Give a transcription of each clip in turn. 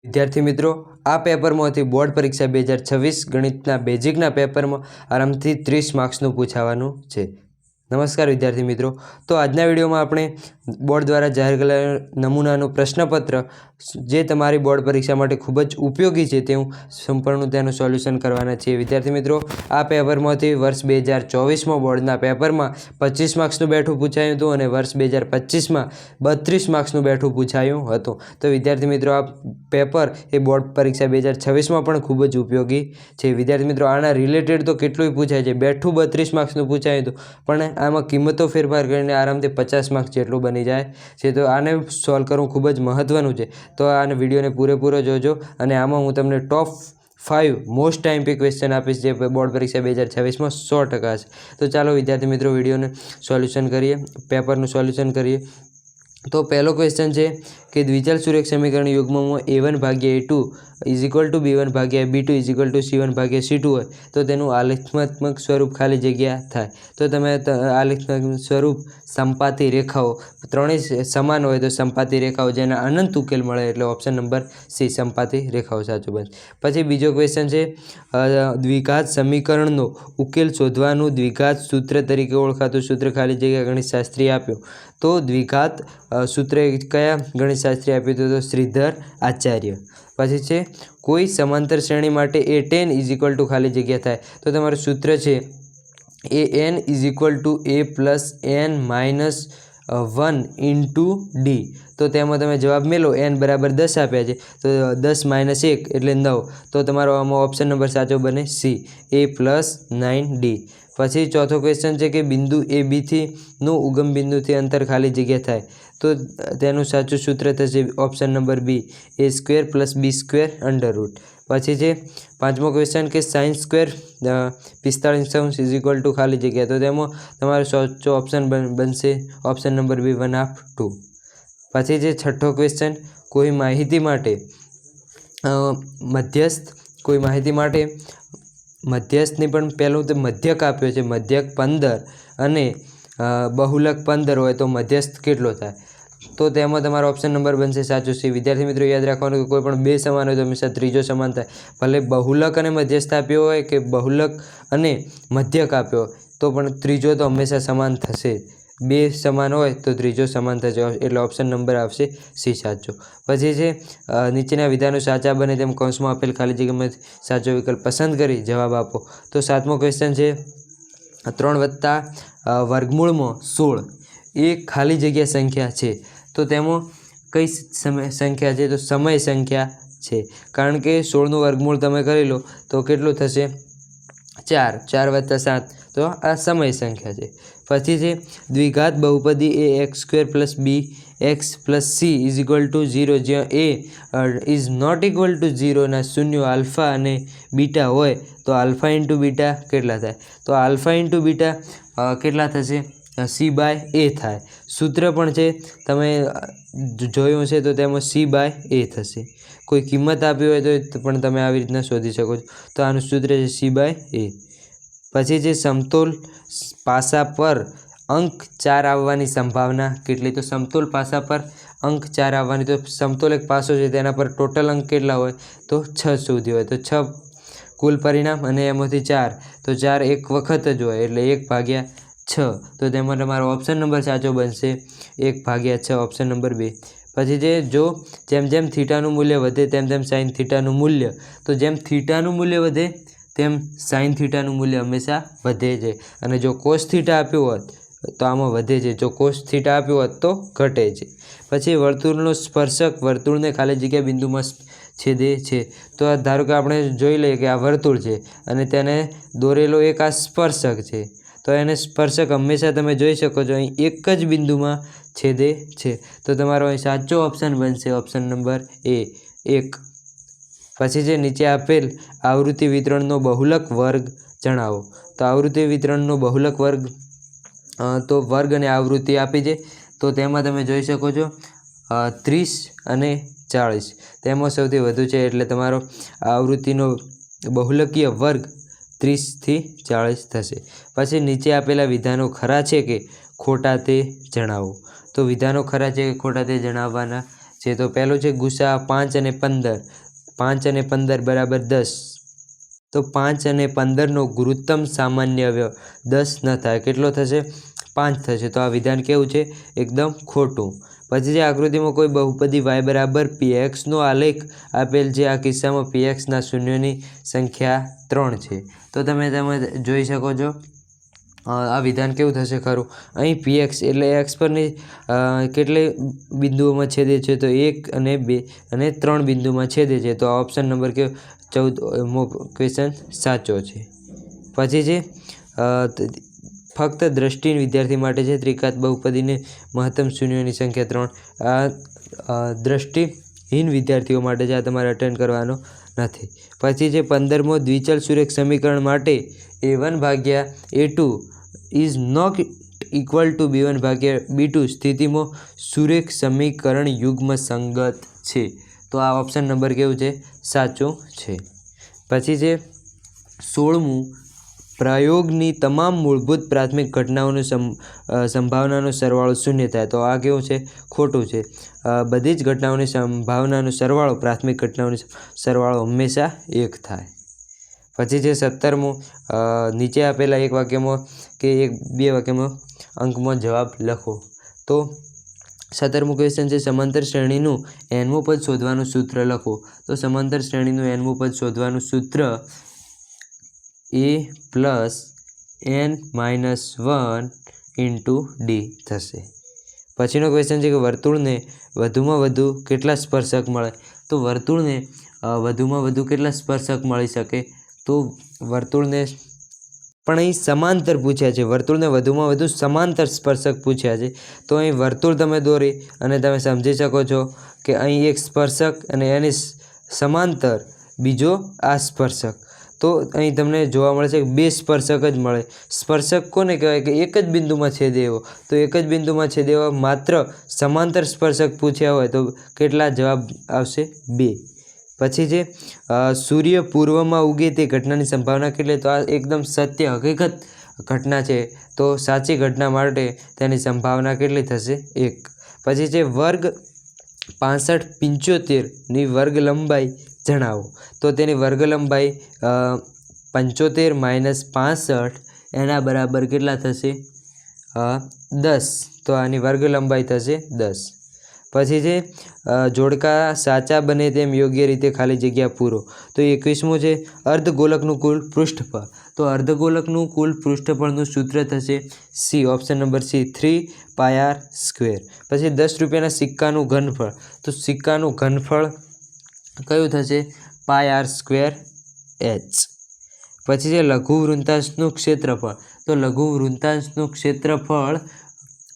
વિદ્યાર્થી મિત્રો, આ પેપરમાંથી બોર્ડ પરીક્ષા 2026 ગણિતના બેઝિકના પેપરમાં આરામથી 30 માર્ક્સનું પૂછાવાનું છે. નમસ્કાર વિદ્યાર્થી મિત્રો. તો આજના વિડીયોમાં આપણે બોર્ડ દ્વારા જાહેર કરેલા નમૂનાનું પ્રશ્નપત્ર જે તમારી બોર્ડ પરીક્ષા માટે ખૂબ જ ઉપયોગી છે તેવું સંપૂર્ણ તેનું સોલ્યુશન કરવાના છીએ. વિદ્યાર્થી મિત્રો, આ પેપરમાંથી વર્ષ 2024માં બોર્ડના પેપરમાં 25 માર્ક્સનું બેઠું પૂછાયું હતું અને વર્ષ 2025માં 32 માર્ક્સનું બેઠું પૂછાયું હતું. તો વિદ્યાર્થી મિત્રો, આ પેપર એ બોર્ડ પરીક્ષા 2026માં પણ ખૂબ જ ઉપયોગી છે. વિદ્યાર્થી મિત્રો, આના રિલેટેડ તો કેટલું પૂછાય છે. બેઠું 32 માર્ક્સનું પૂછાયું હતું, પણ આમાં કિંમતો ફેરફાર કરીને આરામથી 50 માર્ક્સ જેટલું બની જાય છે. તો આને સોલ્વ કરવું ખૂબ જ મહત્ત્વનું છે. તો આને વિડીયોને પૂરેપૂરો જોજો અને આમાં હું તમને ટોપ 5 મોસ્ટ ટાઈમપી ક્વેશ્ચન આપીશ જે બોર્ડ પરીક્ષા 2026માં 100% હશે. તો ચાલો વિદ્યાર્થી મિત્રો, વિડીયોને સોલ્યુશન કરીએ, પેપરનું સોલ્યુશન કરીએ. તો પહેલો ક્વેશ્ચન છે કે દ્વિચલ સુરેખ સમીકરણ યુગ્મમાં a1/a2 = b1/b2 = c1/c2 હોય તો તેનું આલેખાત્મક સ્વરૂપ ખાલી જગ્યા થાય. તો તમે આલેખાત્મક સ્વરૂપ સંપાતી રેખાઓ ત્રણેય સમાન હોય તો સંપાતી રેખાઓ જેના અનંત ઉકેલ મળે એટલે ઓપ્શન નંબર સી સંપાતી રેખાઓ સાચું બનશે. પછી બીજો ક્વેશ્ચન છે દ્વિઘાત સમીકરણનો ઉકેલ શોધવાનું દ્વિઘાત સૂત્ર તરીકે ઓળખાતું સૂત્ર ખાલી જગ્યા ગણિતશાસ્ત્રીએ આપ્યું. તો દ્વિઘાત સૂત્ર કયા ગણિતશાસ્ત્રી આપ્યું હતું? તો શ્રીધર આચાર્ય. પછી છે કોઈ સમાંતર શ્રેણી માટે a10 = ખાલી જગ્યા થાય તો તમારું સૂત્ર છે an = a+n-1 × d. તો તેમાં તમે જવાબ મેળવો, n = 10 આપ્યા છે તો 10 - 1 એટલે 9. તો તમારો આમાં ઓપ્શન નંબર સાચો બને સી a+9d. પછી ચોથો ક્વેશ્ચન છે કે બિંદુ a bથી નું ઉગમ બિંદુથી અંતર ખાલી જગ્યા થાય તો તેનું સાચું સૂત્ર થશે ઓપ્શન નંબર બી a² + b²√. પછી છે પાંચમો ક્વેશ્ચન કે sin² 45° ખાલી જગ્યા તો તેમાં તમારો સાચો ઓપ્શન બનશે ઓપ્શન નંબર બી 1/2. પછી છે છઠ્ઠો ક્વેશ્ચન કોઈ માહિતી માટે મધ્યસ્થની પણ પહેલું તો મધ્યક આપ્યો છે, મધ્યક 15 અને બહુલક 15 હોય તો મધ્યસ્થ કેટલો થાય? તો તેમાં તમારો ઓપ્શન નંબર બનશે સાચું સી. વિદ્યાર્થી મિત્રો, યાદ રાખવાનું કે કોઈ પણ બે સમાન હોય તો હંમેશા ત્રીજો સમાન થાય. ભલે બહુલક અને મધ્યસ્થ આપ્યો હોય કે બહુલક અને મધ્યક આપ્યો તો પણ ત્રીજો તો હંમેશા સમાન થશે. બે સમાન હોય તો ત્રીજો સમાન થશે એટલે ઓપ્શન નંબર આવશે સી સાચો. પછી છે નીચેના વિધાનો સાચા બને તેમ કૌંસમાં આપેલ ખાલી જગ્યામાંથી સાચો વિકલ્પ પસંદ કરી જવાબ આપો. તો સાતમો ક્વેશ્ચન છે 3+16 એ ખાલી જગ્યા સંખ્યા છે તો તેમાં કઈ સંખ્યા છે? તો સમય સંખ્યા છે, કારણ કે 16નું વર્ગમૂળ તમે કરી લો તો કેટલું થશે? 4 + 7 તો આ સમય સંખ્યા છે. પછી છે દ્વિઘાત બહુપદી એ x² + bx + c = 0 જ્યાં a ≠ 0 ના શૂન્યો આલ્ફા અને બીટા હોય તો આલ્ફા × બીટા કેટલા થાય? તો આલ્ફા × બીટા કેટલા થશે? c/a થાય. સૂત્ર પણ છે તમે જોયું છે તો તેમાં c/a થશે. કોઈ કિંમત આપી હોય તો પણ તમે આવી રીતના શોધી શકો છો. તો આનું સૂત્ર છે c/a. પછી જે સમતોલ પાસા પર અંક 4 આવવાની સંભાવના કેટલી? તો સમતોલ પાસા પર અંક 4 આવવાની, તો સમતોલ એક પાસો છે તેના પર ટોટલ અંક કેટલા હોય? તો 6 સુધી હોય. તો 6 કુલ પરિણામ અને એમાંથી 4 તો 4 એક વખત જ હોય એટલે 1/6. તો તેમાં તમારો ઓપ્શન નંબર સાચો બનશે 1/6 ઓપ્શન નંબર 2. પછી જે જો જેમ થીટાનું મૂલ્ય વધે તેમ સાઇન થીટાનું મૂલ્ય, તો જેમ થીટાનું મૂલ્ય વધે તેમ સાઇન થીટાનું મૂલ્ય હંમેશા વધે છે. અને જો કોસ થીટા આપ્યું હોત તો આમાં વધે છે, જો કોસ થીટા આપ્યું હોત તો ઘટે છે. પછી વર્તુળનો સ્પર્શક વર્તુળને ખાલી જગ્યા બિંદુમાં છેદે છે. તો ધારો કે આપણે જોઈ લઈએ કે આ વર્તુળ છે અને તેને દોરેલો એક આ સ્પર્શક છે તો એને સ્પર્શક હંમેશા તમે જોઈ શકો છો અહીં એક જ બિંદુમાં છેદે છે. તો તમારો અહીં સાચો ઓપ્શન બનશે ઓપ્શન નંબર એ 1. પછી જે નીચે આપેલ આવૃત્તિ વિતરણનો બહુલક વર્ગ જણાવો. તો આવૃત્તિ વિતરણનો બહુલક વર્ગ તો વર્ગ અને આવૃત્તિ આપી છે તો તેમાં તમે જોઈ શકો છો 30 અને 40 તેમાં સૌથી વધુ છે એટલે તમારો આવૃત્તિનો બહુલકીય વર્ગ 30 થી 40 થશે. પછી નીચે આપેલા વિધાનો ખરા છે કે ખોટા તે જણાવો. તો વિધાનો ખરા છે કે ખોટા તે જણાવવાના છે. તો પહેલું છે ગુસા 5 અને 15, 5 અને 15 બરાબર 10. તો 5 અને 15નો ગુરુત્તમ સામાન્ય અવયવ 10 ન થાય, કેટલો થશે? 5 થશે. તો આ વિધાન કેવું છે? એકદમ ખોટું. પછી જે આકૃતિમાં કોઈ બહુપદી y બરાબર pxનો આલેખ આપેલ છે. આ કિસ્સામાં pxના શૂન્યોની સંખ્યા 3 છે. તો તમે જોઈ શકો છો આ વિધાન કેવું થશે ખરું? અહીં px એટલે x પરની કેટલી બિંદુઓમાં છેદે છે? તો 1 અને 2 અને 3 બિંદુમાં છેદે છે. તો આ ઓપ્શન નંબર 14મો ક્વેશ્ચન સાચો છે. પછી છે ફક્ત દ્રષ્ટિ વિદ્યાર્થી માટે છે. ત્રિઘાત બહુપદીને મહત્તમ શૂન્યોની સંખ્યા 3. આ દ્રષ્ટિહીન વિદ્યાર્થીઓ માટે છે. આ તમારે અટેન્ડ કરવાનો નથી. પછી છે 15મો દ્વિચલ સુરેખ સમીકરણ માટે a1 ભાગ્યા a2 is not equal to b1 ભાગ્યા b2 સ્થિતિમાં સુરેખ સમીકરણ યુગ્મ સંગત છે. તો આ ઓપ્શન નંબર કેવું છે? સાચું છે. પછી છે 16મું પ્રયોગની તમામ મૂળભૂત પ્રાથમિક ઘટનાઓની સંભાવનાનો સરવાળો 0 થાય. તો આ કેવું છે? ખોટું છે. બધી જ ઘટનાઓની સંભાવનાનો સરવાળો પ્રાથમિક ઘટનાઓની સરવાળો હંમેશા 1 થાય. પછી છે 17મું નીચે આપેલા એક વાક્યમાં કે બે વાક્યમાં અંકમાં જવાબ લખો. તો 17મું ક્વેશ્ચન છે સમાંતર શ્રેણીનું nમું પદ શોધવાનું સૂત્ર લખો. તો સમાંતર શ્રેણીનું nમું પદ શોધવાનું સૂત્ર a + n-1 × d થશે. પછીનો ક્વેશ્ચન છે કે વર્તુળને વધુમાં વધુ કેટલા સ્પર્શક મળે? તો વર્તુળને વધુમાં વધુ કેટલા સ્પર્શક મળી શકે? તો વર્તુળને પણ અહીં સમાંતર પૂછ્યા છે. વર્તુળને વધુમાં વધુ સમાંતર સ્પર્શક પૂછ્યા છે. તો અહીં વર્તુળ તમે દોરી અને તમે સમજી શકો છો કે અહીં એક સ્પર્શક અને એની સમાંતર બીજો આ સ્પર્શક. તો અહીં તમને જોવા મળે છે કે 2 સ્પર્શક જ મળે. સ્પર્શક કોને કહેવાય? કે એક જ બિંદુમાં છેદે એવો. તો એક જ બિંદુમાં છેદે એવા માત્ર સમાંતર સ્પર્શક પૂછ્યા હોય તો કેટલા જવાબ આવશે? 2. પછી છે સૂર્ય પૂર્વમાં ઉગે તે ઘટનાની સંભાવના કેટલી? તો આ એકદમ સત્ય હકીકત ઘટના છે. તો સાચી ઘટના માટે તેની સંભાવના કેટલી થશે? 1. પછી છે વર્ગ 65-75ની વર્ગ લંબાઈ જણાવો. તો તેની વર્ગ લંબાઈ 75 - 65 એના બરાબર કેટલા થશે? 10. તો આની વર્ગ લંબાઈ થશે 10. પછી છે જોડકા સાચા બને તેમ યોગ્ય રીતે ખાલી જગ્યા પૂરો. તો 21મું છે અર્ધગોલકનું કુલ પૃષ્ઠફળ. તો અર્ધગોલકનું કુલ પૃષ્ઠફળનું સૂત્ર થશે C. Option number C 3πr². પછી 10 રૂપિયાના સિક્કાનું ઘનફળ. તો સિક્કાનું ઘનફળ કયું થશે? πr²h. પછી છે લઘુ વૃત્તાંશનું ક્ષેત્રફળ. તો લઘુ વૃત્તાંશનું ક્ષેત્રફળ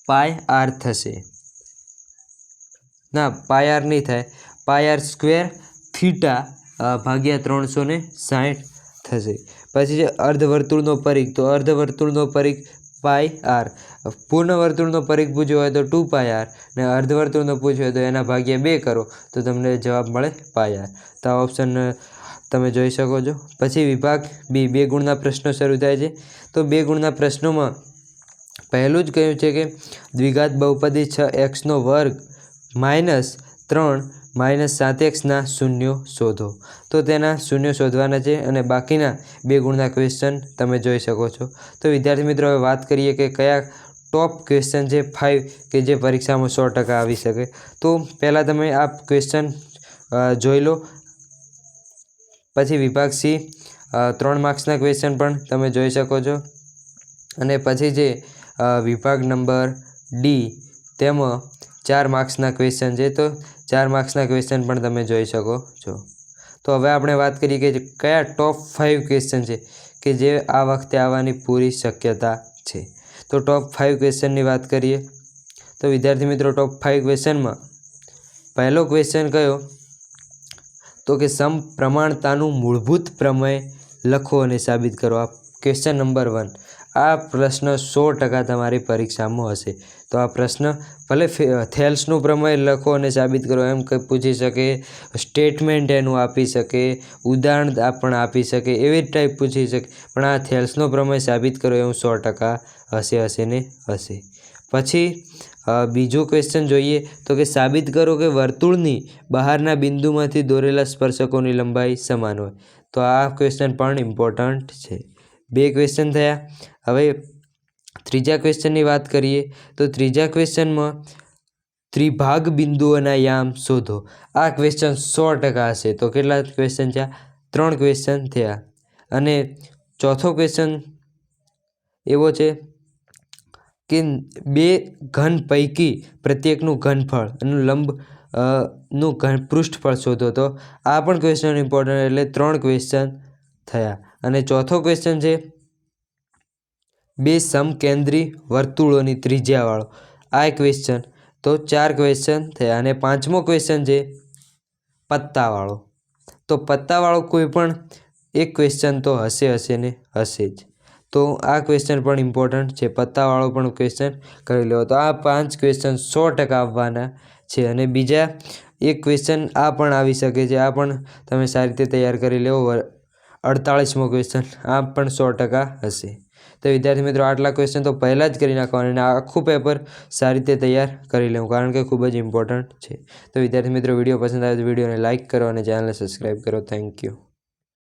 πr થશે. ના, πr નહીં થાય, πr² ભાગ્યા 360 થશે. પછી છે અર્ધવર્તુળનો પરિઘ. તો અર્ધવર્તુળનો પરિઘ πr. પૂર્ણ વર્તુળનો પરિઘ પૂછ્યો હોય તો 2πr ને અર્ધવર્તુળનો પૂછ્યો હોય તો એના ભાગ્યા 2 કરો તો તમને જવાબ મળે πr. તો આ ઓપ્શન તમે જોઈ શકો છો. પછી વિભાગ B 2 ગુણના પ્રશ્નો શરૂ થાય છે. તો 2 ગુણના પ્રશ્નોમાં પહેલું જ કહ્યું છે કે દ્વિઘાત બહુપદી 6x² -3 -7x ના શૂન્યો શોધો. તો તેના શૂન્યો શોધવાના છે અને બાકીના 2 ગુણના ક્વેશ્ચન તમે જોઈ શકો છો. તો વિદ્યાર્થી મિત્રો હવે વાત કરીએ કે કયા ટોપ ક્વેશ્ચન છે 5 કે જે પરીક્ષામાં 100% આવી શકે. તો પહેલાં તમે આ ક્વેશ્ચન જોઈ લો. પછી વિભાગ C 3 માર્ક્સના ક્વેશ્ચન પણ તમે જોઈ શકો છો. અને પછી જે વિભાગ નંબર D તેમાં 4 માર્ક્સના ક્વેશ્ચન છે. તો 4 માર્ક્સના ક્વેશ્ચન પણ તમે જોઈ શકો છો. તો હવે આપણે વાત કરીએ કે કયા ટોપ 5 ક્વેશ્ચન છે કે જે આ વખતે આવવાની પૂરી શક્યતા છે. તો ટોપ 5 ક્વેશ્ચનની વાત કરીએ તો વિદ્યાર્થી મિત્રો ટોપ 5 ક્વેશ્ચનમાં પહેલો ક્વેશ્ચન કયો? તો કે સમપ્રમાણતાનું મૂળભૂત પ્રમેય લખો અને સાબિત કરો. આ ક્વેશ્ચન નંબર 1. આ પ્રશ્ન 100% તમારી પરીક્ષામાં હશે. તો આ પ્રશ્ન ભલે થેલ્સનું પ્રમેય લખો અને સાબિત કરો એમ કંઈ પૂછી શકે, સ્ટેટમેન્ટ એનું આપી શકે, ઉદાહરણ પણ આપી શકે, એવી ટાઈપ પૂછી શકે. પણ આ થેલ્સનો પ્રમેય સાબિત કરો એવું 100% હશે ને હશે. પછી બીજો ક્વેશ્ચન જોઈએ તો કે સાબિત કરો કે વર્તુળની બહારના બિંદુમાંથી દોરેલા સ્પર્શકોની લંબાઈ સમાન હોય. તો આ ક્વેશ્ચન પણ ઇમ્પોર્ટન્ટ છે. 2 ક્વેશ્ચન થયા. હવે ત્રીજા ક્વેશ્ચનની વાત કરીએ તો ત્રીજા ક્વેશ્ચનમાં ત્રિભાગ બિંદુઓના યામ શોધો. આ ક્વેશ્ચન 100% હશે. તો કેટલા ક્વેશ્ચન થયા? 3 ક્વેશ્ચન થયા. અને ચોથો ક્વેશ્ચન એવો છે કે 2 ઘન પૈકી પ્રત્યેકનું ઘનફળ અને લંબ નું પૃષ્ઠફળ શોધો. તો આ પણ ક્વેશ્ચન ઇમ્પોર્ટન્ટ, એટલે 3 ક્વેશ્ચન થયા. અને ચોથો ક્વેશ્ચન છે 2 સમકેન્દ્રી વર્તુળોની ત્રિજ્યાવાળો. આ ક્વેશ્ચન, તો 4 ક્વેશ્ચન થયા. અને પાંચમો ક્વેશ્ચન છે પત્તાવાળો. તો પત્તાવાળો કોઈ પણ એક ક્વેશ્ચન તો હશે ને હશે જ. તો આ ક્વેશ્ચન પણ ઇમ્પોર્ટન્ટ છે. પત્તાવાળો પણ ક્વેશ્ચન કરી લો. તો આ 5 ક્વેશ્ચન 100% આવવાના છે. અને બીજા એક ક્વેશ્ચન આ પણ આવી શકે છે. આ પણ તમે સારી રીતે તૈયાર કરી લેવો. 48મો ક્વેશ્ચન આ પણ 100% હશે. તો વિદ્યાર્થી મિત્રો, આટલા ક્વેશ્ચન તો પહેલાં જ કરી નાખવાના અને આખું પેપર સારી રીતે તૈયાર કરી લેવું, કારણ કે ખૂબ જ ઇમ્પોર્ટન્ટ છે. તો વિદ્યાર્થી મિત્રો, વિડીયો પસંદ આવે તો વિડીયોને લાઇક કરો અને ચેનલને સબસ્ક્રાઈબ કરો. Thank you.